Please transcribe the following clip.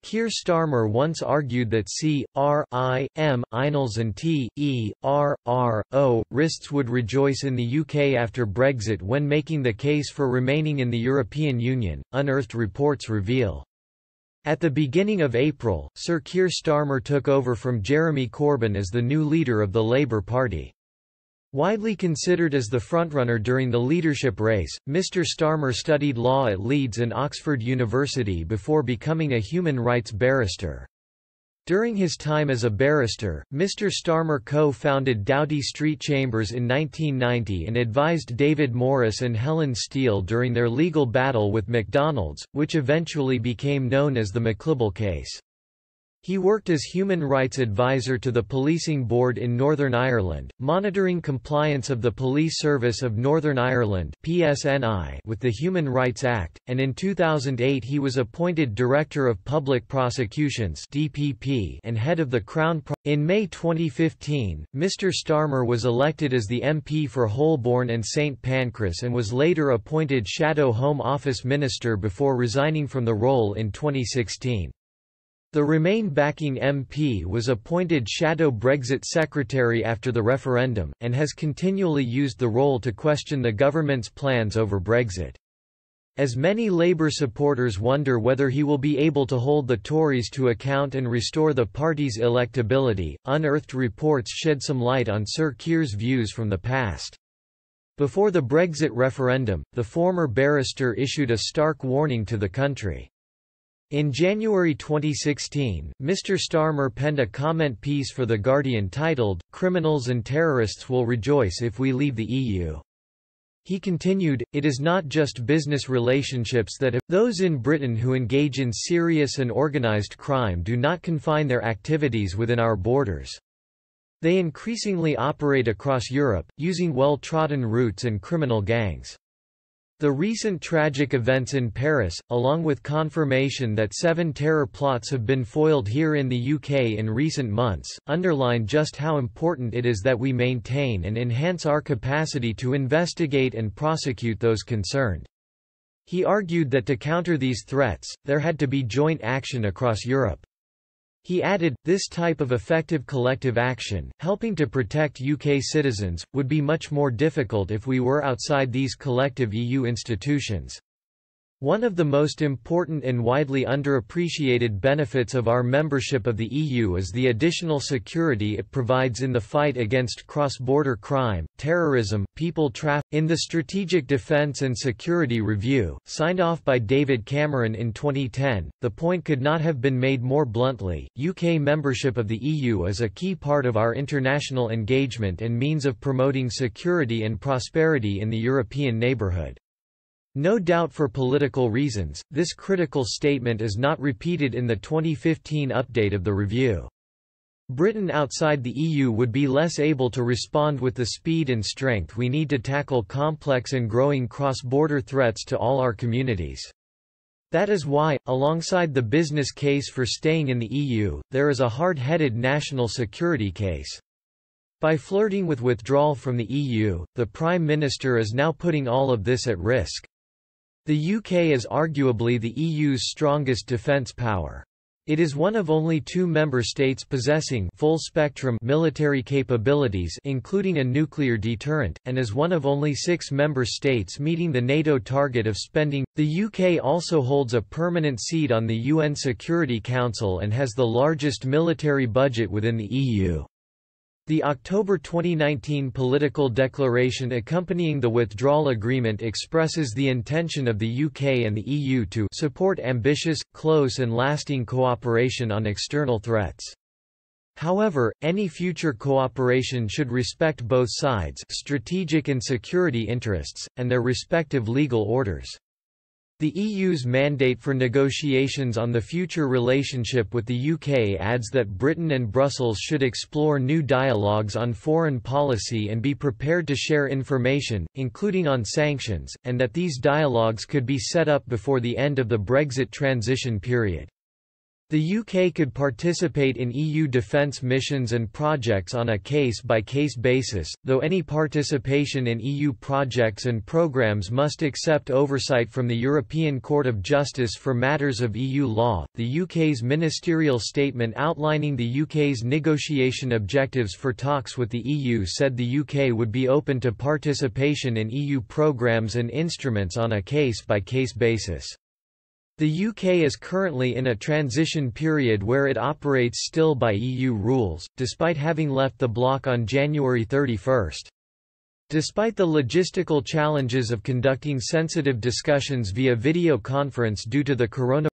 Keir Starmer once argued that C.r.i.m.i.nals and e.r.r.o.rists would rejoice in the UK after Brexit when making the case for remaining in the European Union, unearthed reports reveal. At the beginning of April, Sir Keir Starmer took over from Jeremy Corbyn as the new leader of the Labour Party. Widely considered as the frontrunner during the leadership race, Mr. Starmer studied law at Leeds and Oxford University before becoming a human rights barrister. During his time as a barrister, Mr. Starmer co-founded Doughty Street Chambers in 1990 and advised David Morris and Helen Steele during their legal battle with McDonald's, which eventually became known as the McLibel case. He worked as human rights advisor to the Policing Board in Northern Ireland, monitoring compliance of the Police Service of Northern Ireland (PSNI) with the Human Rights Act, and in 2008 he was appointed Director of Public Prosecutions (DPP) and head of the Crown. In May 2015, Mr. Starmer was elected as the MP for Holborn and St Pancras and was later appointed Shadow Home Office Minister before resigning from the role in 2016. The Remain backing MP was appointed Shadow Brexit Secretary after the referendum, and has continually used the role to question the government's plans over Brexit. As many Labour supporters wonder whether he will be able to hold the Tories to account and restore the party's electability, unearthed reports shed some light on Sir Keir's views from the past. Before the Brexit referendum, the former barrister issued a stark warning to the country. In January 2016, Mr. Starmer penned a comment piece for The Guardian titled, "Criminals and Terrorists Will Rejoice If We Leave the EU." He continued, "It is not just business relationships that have. Those in Britain who engage in serious and organised crime do not confine their activities within our borders. They increasingly operate across Europe, using well-trodden routes and criminal gangs." The recent tragic events in Paris, along with confirmation that 7 terror plots have been foiled here in the UK in recent months, underline just how important it is that we maintain and enhance our capacity to investigate and prosecute those concerned. He argued that to counter these threats, there had to be joint action across Europe. He added, this type of effective collective action, helping to protect UK citizens, would be much more difficult if we were outside these collective EU institutions. One of the most important and widely underappreciated benefits of our membership of the EU is the additional security it provides in the fight against cross-border crime, terrorism, people trafficking. In the Strategic Defence and Security Review, signed off by David Cameron in 2010, the point could not have been made more bluntly: UK membership of the EU is a key part of our international engagement and means of promoting security and prosperity in the European neighbourhood. No doubt for political reasons, this critical statement is not repeated in the 2015 update of the review. Britain outside the EU would be less able to respond with the speed and strength we need to tackle complex and growing cross-border threats to all our communities. That is why, alongside the business case for staying in the EU, there is a hard-headed national security case. By flirting with withdrawal from the EU, the Prime Minister is now putting all of this at risk. The UK is arguably the EU's strongest defence power. It is one of only 2 member states possessing full-spectrum military capabilities including a nuclear deterrent, and is one of only 6 member states meeting the NATO target of spending. The UK also holds a permanent seat on the UN Security Council and has the largest military budget within the EU. The October 2019 political declaration accompanying the withdrawal agreement expresses the intention of the UK and the EU to support ambitious, close and lasting cooperation on external threats. However, any future cooperation should respect both sides' strategic and security interests, and their respective legal orders. The EU's mandate for negotiations on the future relationship with the UK adds that Britain and Brussels should explore new dialogues on foreign policy and be prepared to share information, including on sanctions, and that these dialogues could be set up before the end of the Brexit transition period. The UK could participate in EU defence missions and projects on a case-by-case basis, though any participation in EU projects and programmes must accept oversight from the European Court of Justice for matters of EU law. The UK's ministerial statement outlining the UK's negotiation objectives for talks with the EU said the UK would be open to participation in EU programmes and instruments on a case-by-case basis. The UK is currently in a transition period where it operates still by EU rules, despite having left the bloc on January 31. Despite the logistical challenges of conducting sensitive discussions via video conference due to the coronavirus